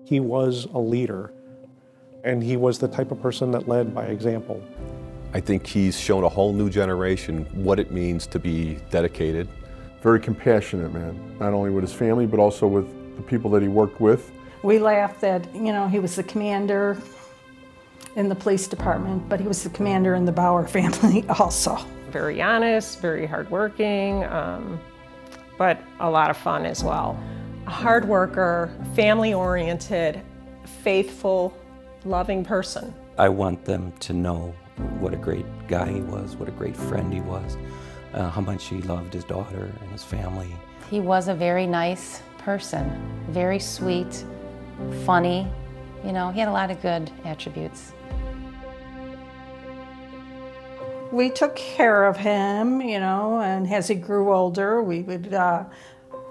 He was a leader, and he was the type of person that led by example. I think he's shown a whole new generation what it means to be dedicated. Very compassionate man, not only with his family, but also with the people that he worked with. We laughed that, he was the commander in the police department, but he was the commander in the Bauer family also. Very honest, very hardworking, but a lot of fun as well. A hard worker, family-oriented, faithful, loving person. I want them to know what a great guy he was, what a great friend he was, how much he loved his daughter and his family. He was a very nice person, very sweet, funny. He had a lot of good attributes. We took care of him, and as he grew older, we would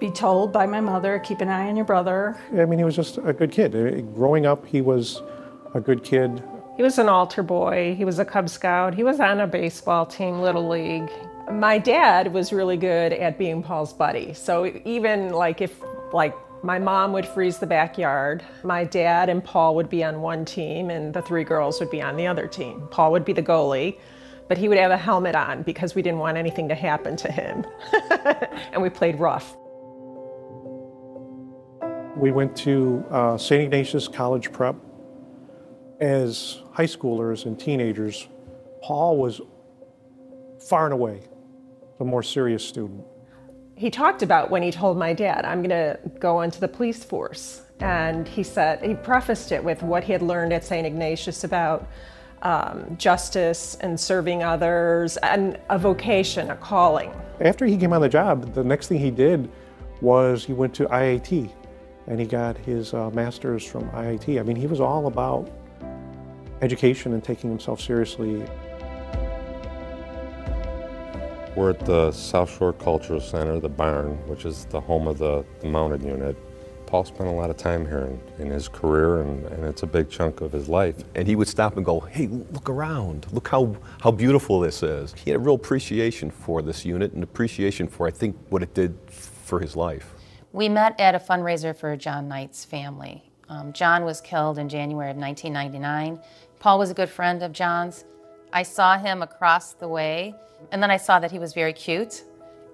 be told by my mother, keep an eye on your brother. I mean, he was just a good kid. Growing up, he was a good kid. He was an altar boy, he was a Cub Scout, he was on a baseball team, Little League. My dad was really good at being Paul's buddy. So even if my mom would freeze the backyard, my dad and Paul would be on one team and the three girls would be on the other team. Paul would be the goalie, but he would have a helmet on because we didn't want anything to happen to him. And we played rough. We went to St. Ignatius College Prep. As high schoolers and teenagers, Paul was far and away the more serious student. He talked about when he told my dad, I'm going to go into the police force. And he prefaced it with what he had learned at St. Ignatius about justice and serving others and a vocation, a calling. After he came on the job, the next thing he did was he went to IIT and he got his master's from IIT. I mean, he was all about education and taking himself seriously. We're at the South Shore Cultural Center, the barn, which is the home of the mounted unit. Paul spent a lot of time here in his career, and it's a big chunk of his life. And he would stop and go, hey, look around. Look how beautiful this is. He had a real appreciation for this unit and appreciation for, I think, what it did for his life. We met at a fundraiser for John Knight's family. John was killed in January of 1999. Paul was a good friend of John's. I saw him across the way, and then I saw that he was very cute.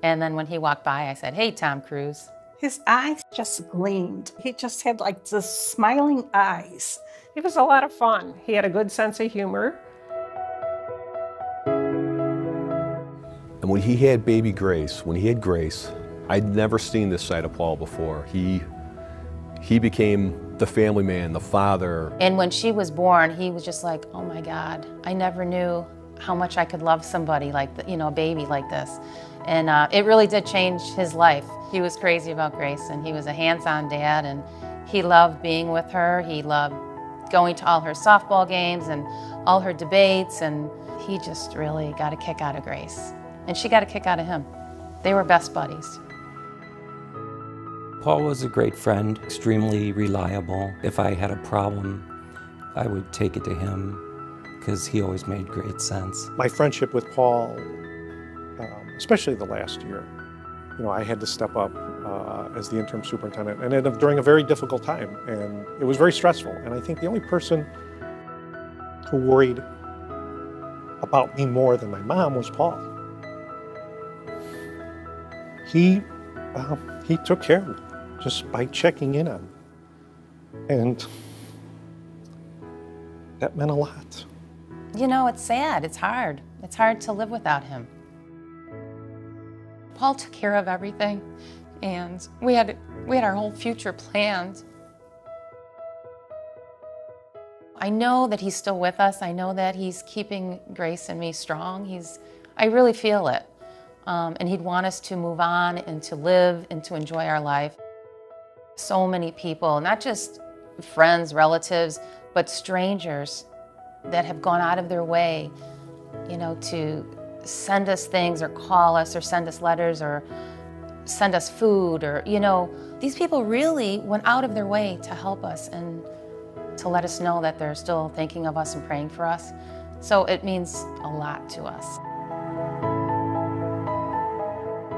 And then when he walked by, I said, hey, Tom Cruise. His eyes just gleamed. He just had the smiling eyes. It was a lot of fun. He had a good sense of humor. And when he had baby Grace, I'd never seen this side of Paul before. He became the family man, the father. And when she was born, he was just like, oh my God, I never knew how much I could love somebody like, a baby like this. And it really did change his life. He was crazy about Grace, and he was a hands-on dad, and he loved being with her. He loved going to all her softball games and all her debates, and he just really got a kick out of Grace. And she got a kick out of him. They were best buddies. Paul was a great friend, extremely reliable. If I had a problem, I would take it to him because he always made great sense. My friendship with Paul, especially the last year, I had to step up as the interim superintendent, and during a very difficult time, and it was very stressful. And I think the only person who worried about me more than my mom was Paul. He took care of me just by checking in on me, and that meant a lot. It's sad. It's hard. It's hard to live without him. Paul took care of everything, and we had our whole future planned. I know that he's still with us. I know that he's keeping Grace and me strong. I really feel it. And he'd want us to move on and to live and to enjoy our life. So many people, not just friends, relatives, but strangers that have gone out of their way, to send us things or call us or send us letters or send us food or, these people really went out of their way to help us and to let us know that they're still thinking of us and praying for us. So it means a lot to us.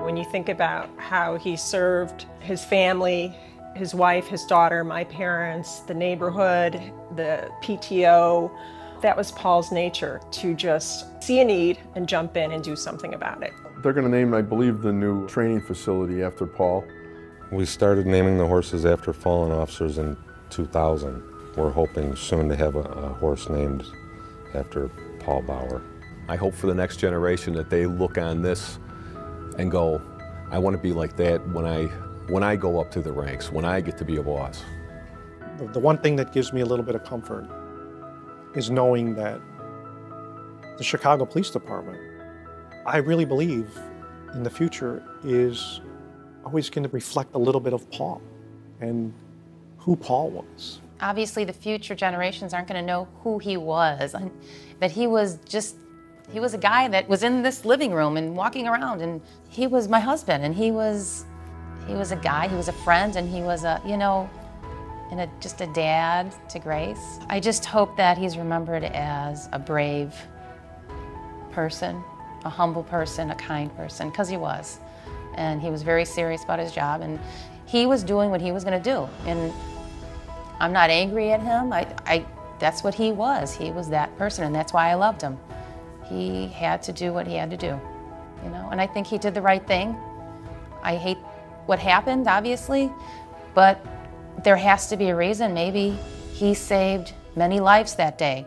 When you think about how he served his family His wife, his daughter, my parents, the neighborhood, the PTO. That was Paul's nature, to just see a need and jump in and do something about it. They're going to name, I believe, the new training facility after Paul. We started naming the horses after fallen officers in 2000. We're hoping soon to have a horse named after Paul Bauer. I hope for the next generation that they look on this and go, I want to be like that when I go up to the ranks, when I get to be a boss. The one thing that gives me a little bit of comfort is knowing that the Chicago Police Department, I really believe in the future, is always going to reflect a little bit of Paul and who Paul was. Obviously, the future generations aren't going to know who he was, that he was a guy that was in this living room and walking around, and he was my husband, and he was a guy, he was a friend, and he was just a dad to Grace. I just hope that he's remembered as a brave person, a humble person, a kind person, because he was. And he was very serious about his job, and he was doing what he was going to do. And I'm not angry at him. That's what he was. He was that person, and that's why I loved him. He had to do what he had to do, and I think he did the right thing. I hate what happened, obviously, but there has to be a reason. Maybe he saved many lives that day.